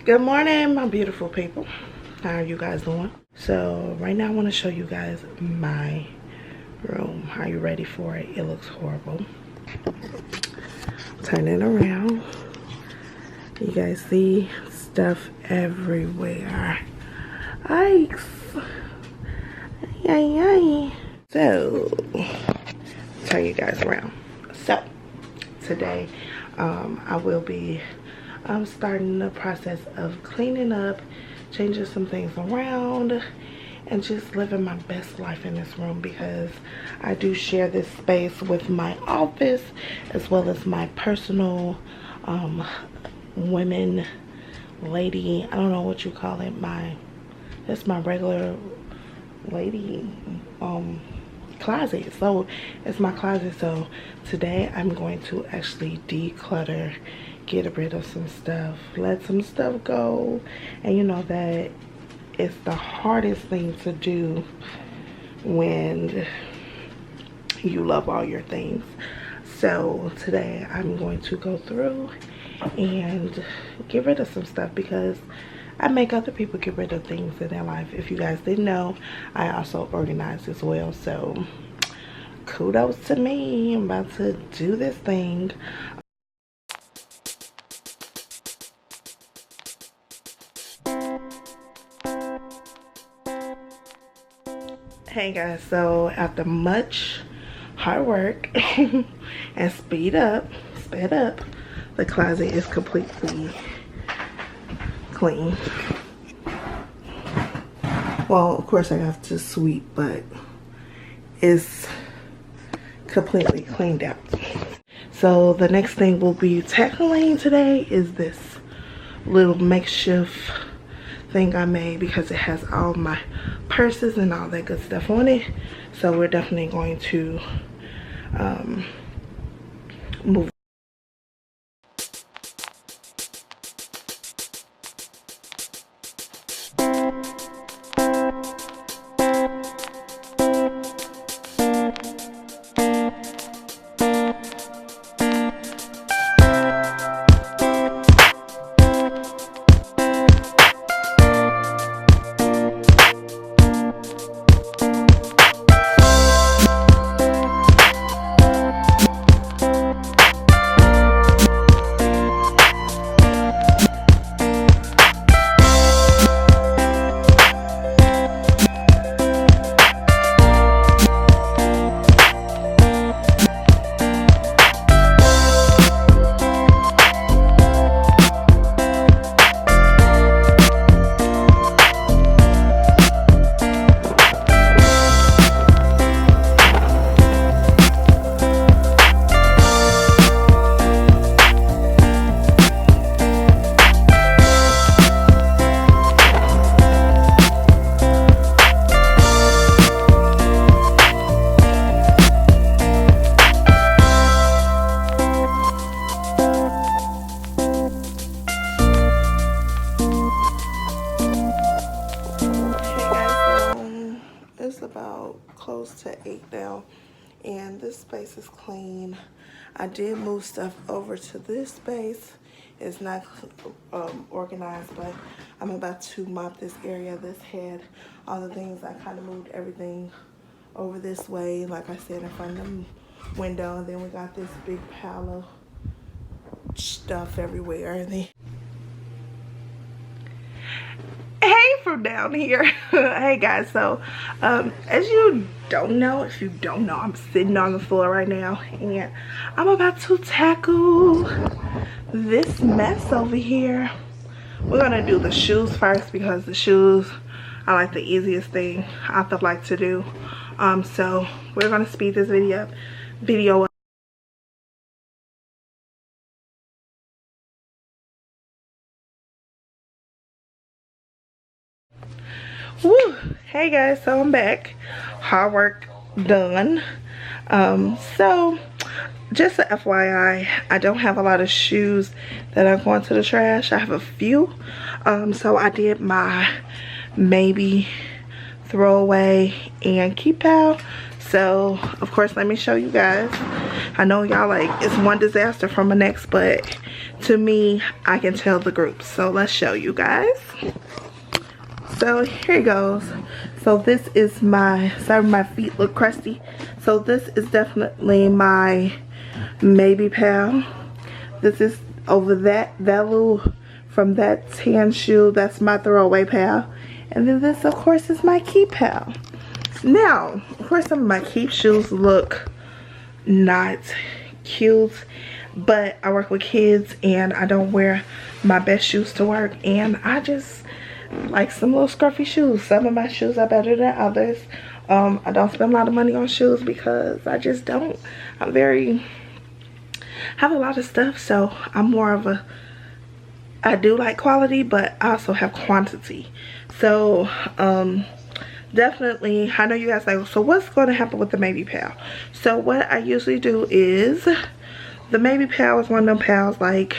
Good morning, my beautiful people. How are you guys doing? So right now I want to show you guys my room. Are you ready for it? It looks horrible. Turn it around. You guys see stuff everywhere. Yikes. Yay. So turn you guys around. So today I will be starting the process of cleaning up, changing some things around, and just living my best life in this room, because I do share this space with my office as well as my personal women lady, I don't know what you call it, that's my regular lady closet. So it's my closet. So today I'm going to actually declutter, get rid of some stuff, let some stuff go. And you know that it's the hardest thing to do when you love all your things. So today I'm going to go through and get rid of some stuff, because I make other people get rid of things in their life. If you guys didn't know, I also organize as well. So kudos to me. I'm about to do this thing. Hey guys, so after much hard work and sped up, the closet is completely clean. Well, of course I have to sweep, but it's completely cleaned out. So the next thing we'll be tackling today is this little makeshift thing I made, because it has all my purses and all that good stuff on it. So we're definitely going to move. About close to 8 now, and this space is clean. I did move stuff over to this space. It's not organized, but I'm about to mop this area. This had all the things. I kind of moved everything over this way, like I said, in front of the window. And then we got this big pile of stuff everywhere. And then from down here. Hey guys, so as you don't know, if you don't know, I'm sitting on the floor right now, and I'm about to tackle this mess over here. We're gonna do the shoes first, because the shoes are like the easiest thing I feel like to do. So we're gonna speed this video up. Woo! Hey guys, so I'm back. Hard work done. So just a FYI, I don't have a lot of shoes that are going to the trash. I have a few. So I did my maybe throwaway and keep out. So of course, let me show you guys. I know y'all like it's one disaster from the next, but to me, I can tell the groups. So let's show you guys. So here it goes. So this is my, sorry my feet look crusty. So this is definitely my Maybe Pal. This is over that little, from that tan shoe, that's my throwaway pal. And then this of course is my Keep Pal. Now, of course some of my Keep shoes look not cute, but I work with kids and I don't wear my best shoes to work, and I just like some little scruffy shoes. Some of my shoes are better than others. I don't spend a lot of money on shoes because I just don't. Have a lot of stuff, so I'm more of a, I do like quality, but I also have quantity. So definitely, I know you guys like, so what's going to happen with the Maybe Pal? So what I usually do is, the Maybe Pal is one of them pals, like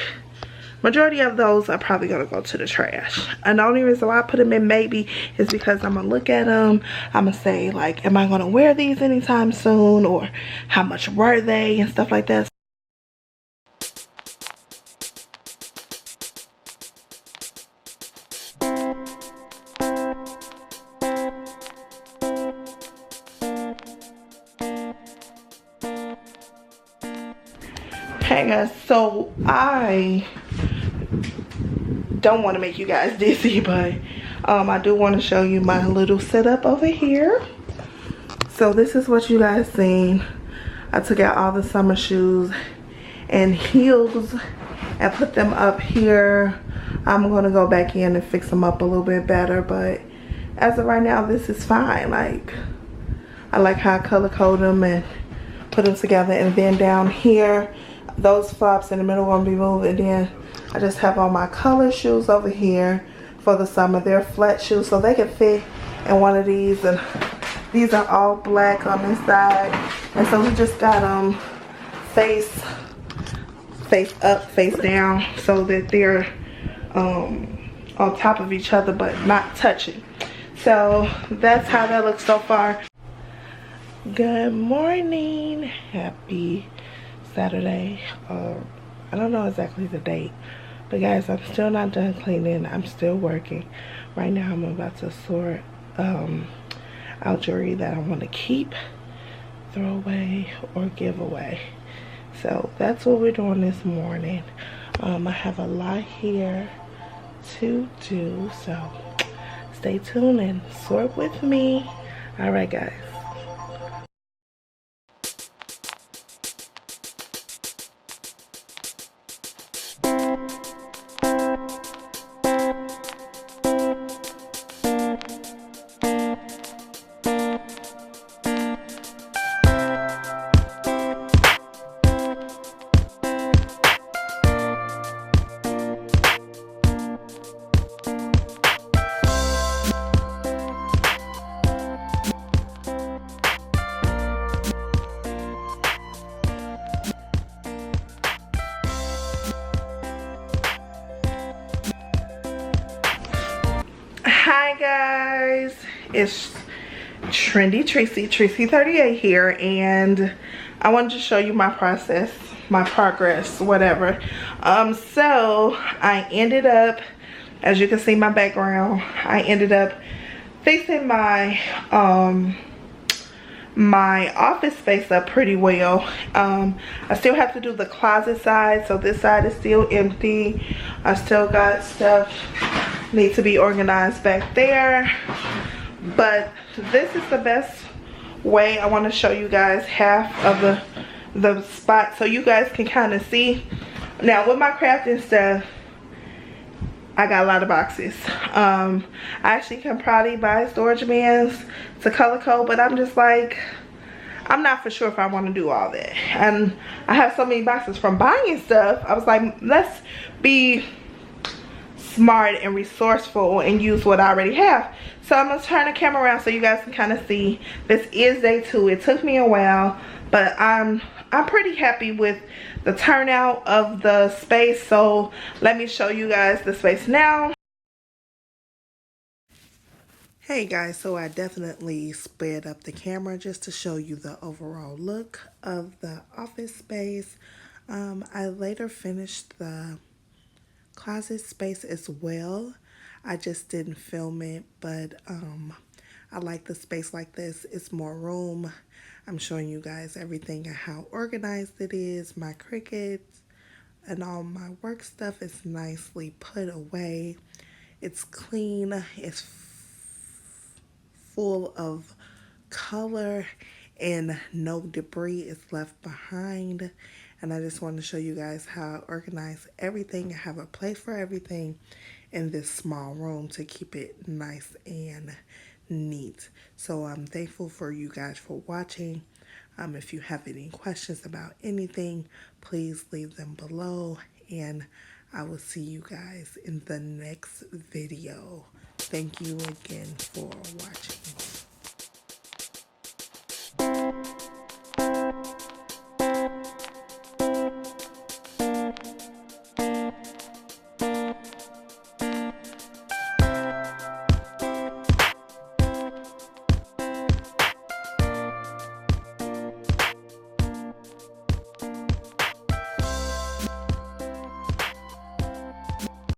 majority of those are probably going to go to the trash. And the only reason why I put them in maybe is because I'm going to look at them, I'm going to say like, am I going to wear these anytime soon, or how much were they and stuff like that. Hey guys, so I don't want to make you guys dizzy, but I do want to show you my little setup over here. So this is what you guys seen. I took out all the summer shoes and heels and put them up here. I'm gonna go back in and fix them up a little bit better, but as of right now, this is fine. Like, I like how I color code them and put them together. And then down here, those flops in the middle won't be moved, and then I just have all my color shoes over here for the summer. They're flat shoes, so they can fit in one of these, and these are all black on this side. And so we just got them face up, face down, so that they're on top of each other but not touching. So that's how that looks so far. Good morning, happy Saturday. I don't know exactly the date, but guys, I'm still not done cleaning. I'm still working. Right now I'm about to sort out jewelry that I want to keep, throw away, or give away. So that's what we're doing this morning. I have a lot here to do, so stay tuned and sort with me. All right guys. Hi guys, it's Trendy Tracy 38 here, and I wanted to show you my process, my progress, whatever. So I ended up, as you can see my background, I ended up fixing my my office space up pretty well. I still have to do the closet side, so this side is still empty. I still got stuff need to be organized back there, but this is the best way. I want to show you guys half of the spot so you guys can kind of see. Now with my crafting stuff, I got a lot of boxes. I actually can probably buy storage bins to color code, but I'm just like, I'm not for sure if I want to do all that. And I have so many boxes from buying stuff. I was like, let's be smart and resourceful and use what I already have. So I'm gonna turn the camera around so you guys can kind of see. This is day 2. It took me a while, but I'm pretty happy with the turnout of the space. So let me show you guys the space now. Hey guys, so I definitely sped up the camera just to show you the overall look of the office space. I later finished the closet space as well. I just didn't film it, but I like the space like this. It's more room. I'm showing you guys everything and how organized it is. My Cricuts and all my work stuff is nicely put away. It's clean. It's full of color and no debris is left behind. And I just want to show you guys how I organize everything. I have a place for everything in this small room to keep it nice and neat. So I'm thankful for you guys for watching. If you have any questions about anything, please leave them below, and I will see you guys in the next video. Thank you again for watching.